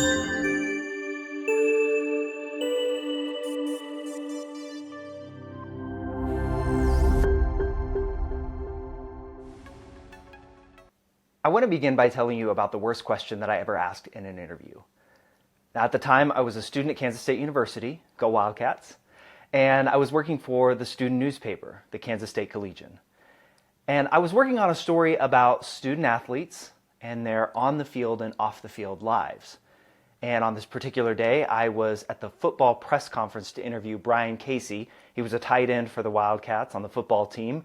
I want to begin by telling you about the worst question that I ever asked in an interview. At the time, I was a student at Kansas State University, go Wildcats, and I was working for the student newspaper, the Kansas State Collegian. And I was working on a story about student athletes and their on-the-field and off-the-field lives. And on this particular day, I was at the football press conference to interview Brian Casey. He was a tight end for the Wildcats on the football team.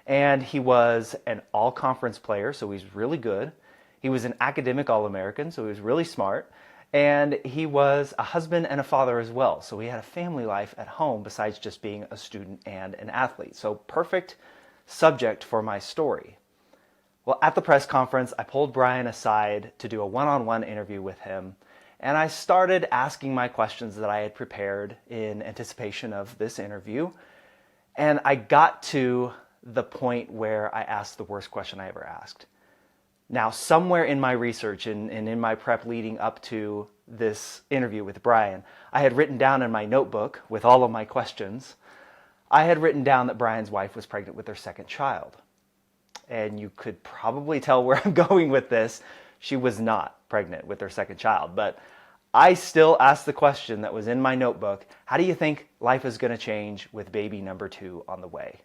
And he was an all-conference player, so he's really good. He was an academic All-American, so he was really smart. And he was a husband and a father as well. So he had a family life at home besides just being a student and an athlete. So perfect subject for my story. Well, at the press conference, I pulled Brian aside to do a one-on-one interview with him. And I started asking my questions that I had prepared in anticipation of this interview. And I got to the point where I asked the worst question I ever asked. Now, somewhere in my research and in my prep leading up to this interview with Brian, I had written down in my notebook with all of my questions, I had written down that Brian's wife was pregnant with their second child. And you could probably tell where I'm going with this. She was not pregnant with their second child, but I still asked the question that was in my notebook, how do you think life is going to change with baby number 2 on the way?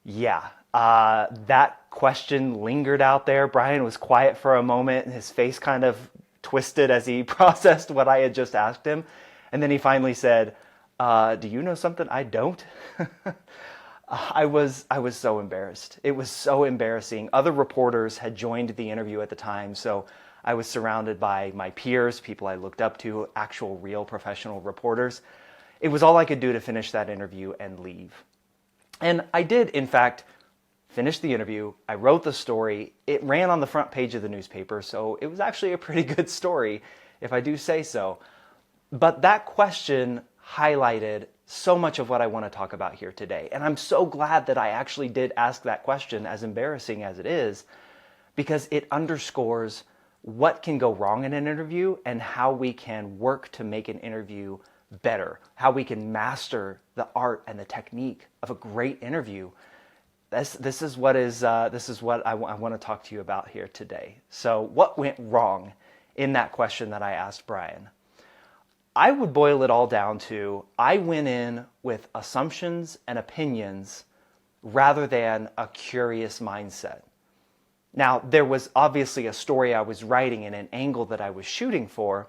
Yeah, that question lingered out there. Brian was quiet for a moment, and his face kind of twisted as he processed what I had just asked him. And then he finally said, do you know something I don't? I was so embarrassed. It was so embarrassing. Other reporters had joined the interview at the time, so I was surrounded by my peers, people I looked up to, actual real professional reporters. It was all I could do to finish that interview and leave. And I did, in fact, finish the interview. I wrote the story. It ran on the front page of the newspaper, so it was actually a pretty good story, if I do say so. But that question highlighted so much of what I want to talk about here today. And I'm so glad that I actually did ask that question, as embarrassing as it is, because it underscores what can go wrong in an interview and how we can work to make an interview better, how we can master the art and the technique of a great interview. This is what I want to talk to you about here today. So what went wrong in that question that I asked Brian? I would boil it all down to, I went in with assumptions and opinions rather than a curious mindset. Now, there was obviously a story I was writing and an angle that I was shooting for,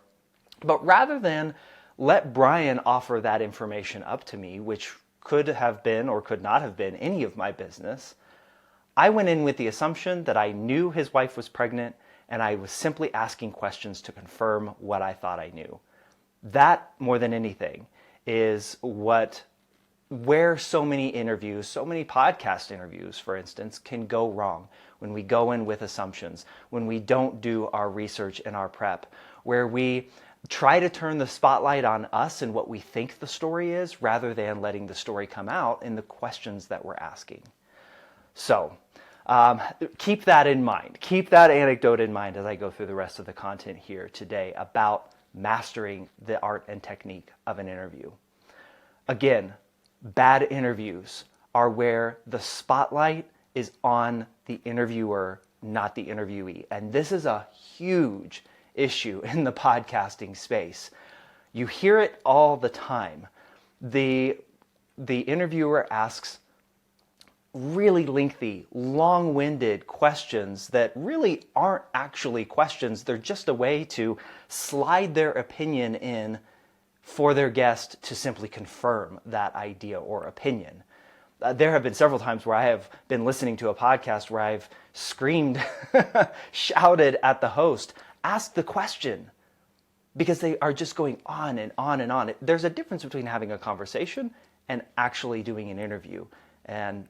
but rather than let Brian offer that information up to me, which could have been or could not have been any of my business, I went in with the assumption that I knew his wife was pregnant and I was simply asking questions to confirm what I thought I knew. That, more than anything, is where so many interviews, so many podcast interviews, for instance, can go wrong. When we go in with assumptions, when we don't do our research and our prep, where we try to turn the spotlight on us and what we think the story is, rather than letting the story come out in the questions that we're asking. So, keep that in mind. Keep that anecdote in mind as I go through the rest of the content here today about mastering the art and technique of an interview. Again, bad interviews are where the spotlight is on the interviewer, not the interviewee. And this is a huge issue in the podcasting space. You hear it all the time. The interviewer asks really lengthy, long-winded questions that really aren't actually questions. They're just a way to slide their opinion in for their guest to simply confirm that idea or opinion. There have been several times where I have been listening to a podcast where I've screamed, shouted at the host, ask the question, because they are just going on and on and on. There's a difference between having a conversation and actually doing an interview. And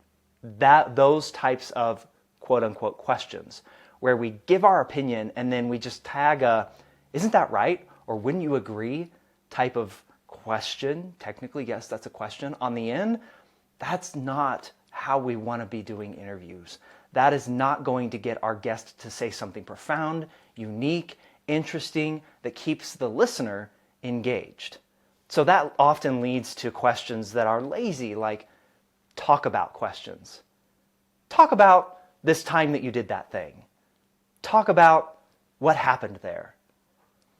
those types of quote-unquote questions, where we give our opinion and then we just tag a, isn't that right? Or wouldn't you agree? Type of question, technically, yes, that's a question, on the end, that's not how we want to be doing interviews. That is not going to get our guest to say something profound, unique, interesting, that keeps the listener engaged. So that often leads to questions that are lazy, like talk about questions. Talk about this time that you did that thing. Talk about what happened there.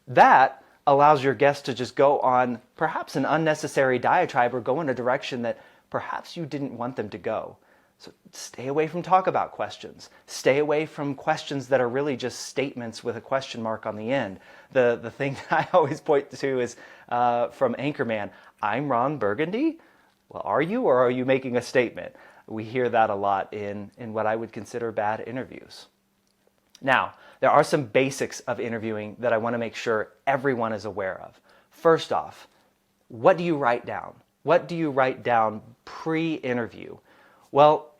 That allows your guest to just go on perhaps an unnecessary diatribe or go in a direction that perhaps you didn't want them to go. So stay away from talk about questions. Stay away from questions that are really just statements with a question mark on the end. The thing that I always point to is from Anchorman, I'm Ron Burgundy. Well, are you, or are you making a statement? We hear that a lot in what I would consider bad interviews. Now, there are some basics of interviewing that I want to make sure everyone is aware of. First off, what do you write down? What do you write down pre-interview? Well,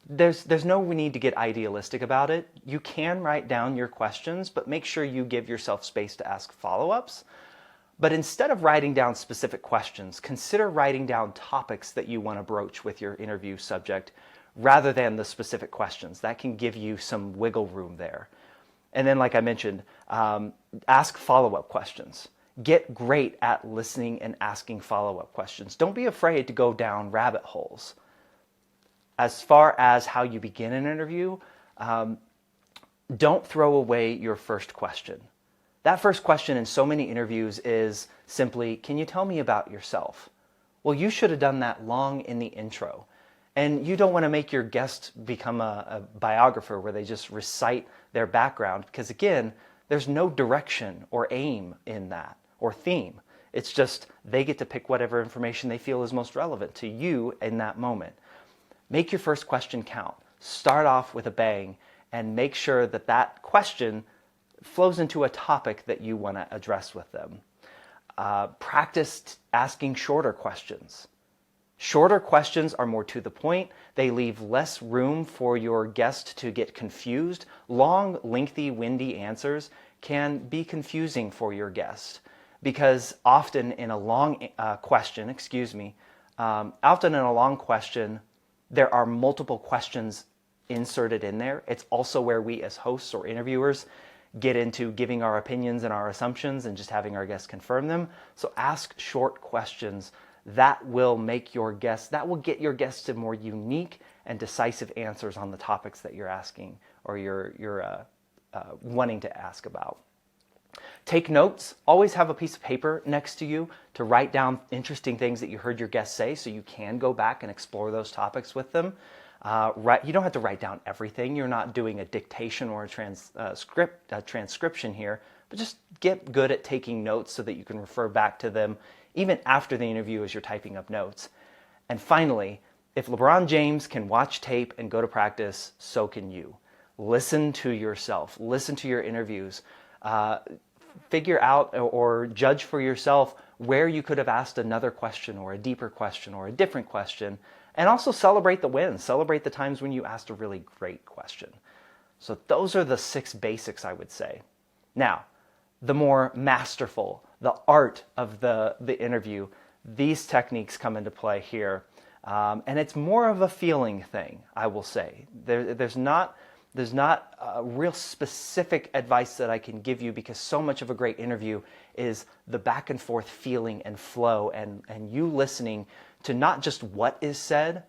there's no need to get idealistic about it. You can write down your questions, but make sure you give yourself space to ask follow-ups. But instead of writing down specific questions, consider writing down topics that you want to broach with your interview subject rather than the specific questions. That can give you some wiggle room there. And then, like I mentioned, ask follow-up questions. Get great at listening and asking follow-up questions. Don't be afraid to go down rabbit holes. As far as how you begin an interview, don't throw away your first question. That first question in so many interviews is simply, can you tell me about yourself? Well, you should have done that long in the intro. And you don't want to make your guest become a biographer where they just recite their background, because again, there's no direction or aim in that or theme. It's just they get to pick whatever information they feel is most relevant to you in that moment. Make your first question count. Start off with a bang and make sure that that question flows into a topic that you want to address with them. Practice asking shorter questions. Shorter questions are more to the point. They leave less room for your guest to get confused. Long, lengthy, windy answers can be confusing for your guest because often in a long question, there are multiple questions inserted in there. It's also where we as hosts or interviewers get into giving our opinions and our assumptions and just having our guests confirm them. So ask short questions. That will get your guests to more unique and decisive answers on the topics that you're asking or you're wanting to ask about. Take notes. Always have a piece of paper next to you to write down interesting things that you heard your guests say so you can go back and explore those topics with them. You don't have to write down everything. You're not doing a dictation or a transcription here, but just get good at taking notes so that you can refer back to them even after the interview as you're typing up notes. And finally, if LeBron James can watch tape and go to practice, so can you. Listen to yourself. Listen to your interviews. Figure out or judge for yourself where you could have asked another question or a deeper question or a different question. And also celebrate the wins. Celebrate the times when you asked a really great question. So those are the 6 basics, I would say. Now, the more masterful, the art of the interview, these techniques come into play here. And it's more of a feeling thing, I will say. There's not a real specific advice that I can give you because so much of a great interview is the back and forth feeling and flow and you listening to not just what is said,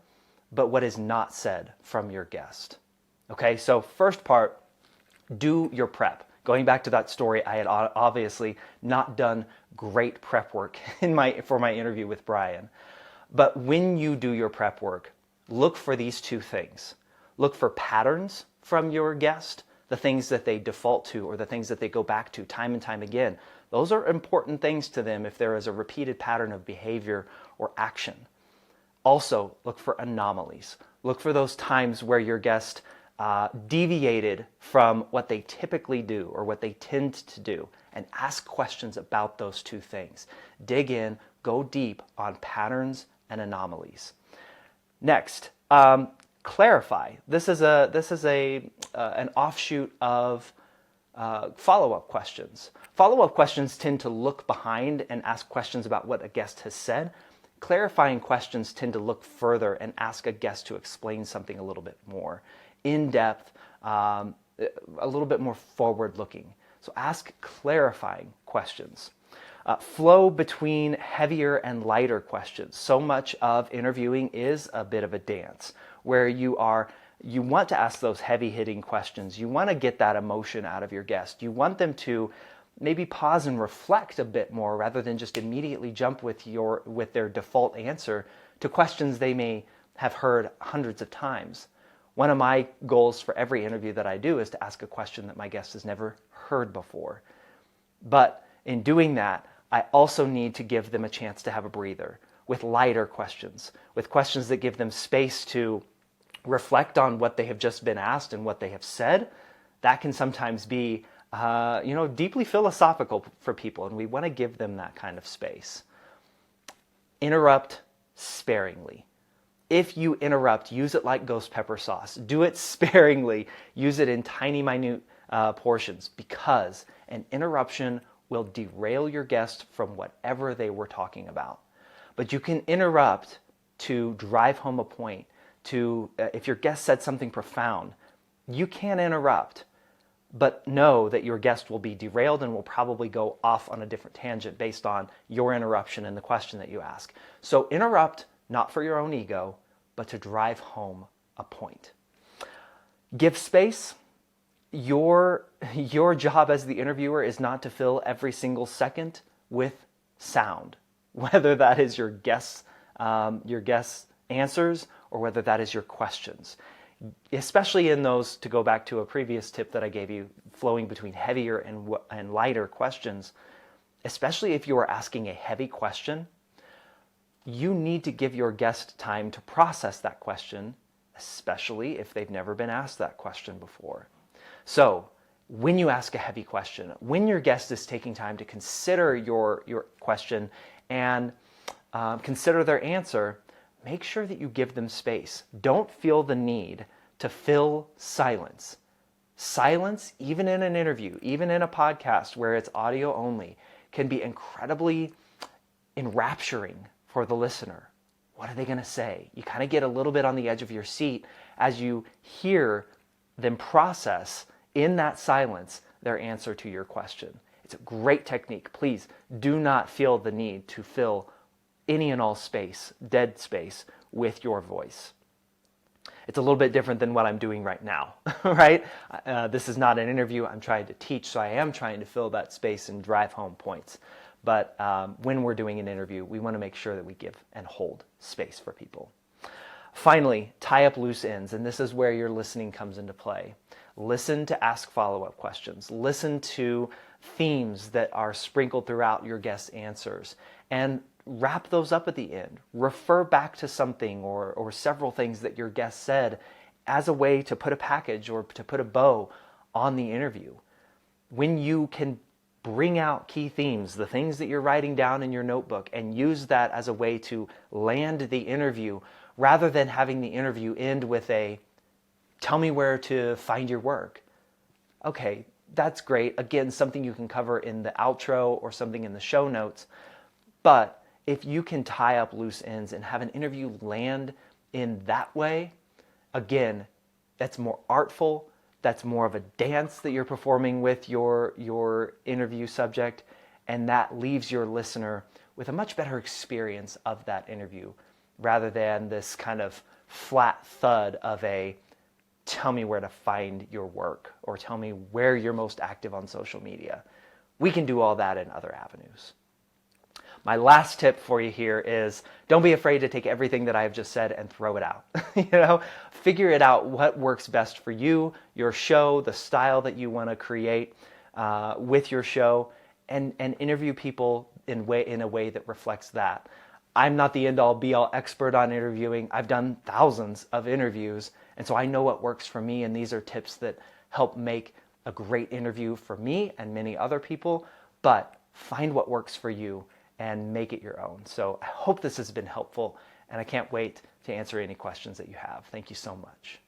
but what is not said from your guest. Okay, so first part, do your prep. Going back to that story, I had obviously not done great prep work for my interview with Brian. But when you do your prep work, look for these 2 things. Look for patterns from your guest, the things that they default to or the things that they go back to time and time again. Those are important things to them if there is a repeated pattern of behavior or action. Also, look for anomalies. Look for those times where your guest deviated from what they typically do or what they tend to do, and ask questions about those 2 things. Dig in, go deep on patterns and anomalies. Next, clarify. This is an offshoot of follow-up questions. Follow-up questions tend to look behind and ask questions about what a guest has said. Clarifying questions tend to look further and ask a guest to explain something a little bit more in depth, a little bit more forward-looking. So ask clarifying questions. Flow between heavier and lighter questions. So much of interviewing is a bit of a dance where you want to ask those heavy-hitting questions. You want to get that emotion out of your guest. You want them to maybe pause and reflect a bit more rather than just immediately jump with their default answer to questions they may have heard hundreds of times. One of my goals for every interview that I do is to ask a question that my guest has never heard before. But in doing that, I also need to give them a chance to have a breather with lighter questions, with questions that give them space to reflect on what they have just been asked and what they have said. That can sometimes be, deeply philosophical for people, and we want to give them that kind of space. Interrupt sparingly. If you interrupt, use it like ghost pepper sauce. Do it sparingly. Use it in tiny, minute portions, because an interruption will derail your guest from whatever they were talking about. But you can interrupt to drive home a point. If your guest said something profound, you can interrupt, but know that your guest will be derailed and will probably go off on a different tangent based on your interruption and the question that you ask. So interrupt, not for your own ego, but to drive home a point. Give space. Your job as the interviewer is not to fill every single second with sound, whether that is your guest's answers or whether that is your questions. Especially in those, to go back to a previous tip that I gave you, flowing between heavier and lighter questions, especially if you are asking a heavy question, you need to give your guest time to process that question, especially if they've never been asked that question before. So when you ask a heavy question, when your guest is taking time to consider your question and consider their answer, make sure that you give them space. Don't feel the need to fill silence. Silence, even in an interview, even in a podcast where it's audio only, can be incredibly enrapturing for the listener. What are they going to say? You kind of get a little bit on the edge of your seat as you hear them process in that silence their answer to your question. It's a great technique. Please do not feel the need to fill any and all space, dead space, with your voice. It's a little bit different than what I'm doing right now, right? This is not an interview. I'm trying to teach, so I am trying to fill that space and drive home points. But when we're doing an interview, we want to make sure that we give and hold space for people. Finally, tie up loose ends, and this is where your listening comes into play. Listen to ask follow-up questions. Listen to themes that are sprinkled throughout your guest's answers, and wrap those up at the end. Refer back to something or several things that your guest said as a way to put a package or to put a bow on the interview. When you can bring out key themes, the things that you're writing down in your notebook, and use that as a way to land the interview, rather than having the interview end with a, tell me where to find your work. Okay, that's great. Again, something you can cover in the outro or something in the show notes. But if you can tie up loose ends and have an interview land in that way, again, that's more artful. That's more of a dance that you're performing with your interview subject, and that leaves your listener with a much better experience of that interview, rather than this kind of flat thud of a, tell me where to find your work, or tell me where you're most active on social media. We can do all that in other avenues. My last tip for you here is, don't be afraid to take everything that I've just said and throw it out. Figure it out what works best for you, your show, the style that you want to create with your show, and interview people in a way that reflects that. I'm not the end-all be-all expert on interviewing. I've done thousands of interviews, and so I know what works for me, and these are tips that help make a great interview for me and many other people. But find what works for you and make it your own. So I hope this has been helpful, and I can't wait to answer any questions that you have. Thank you so much.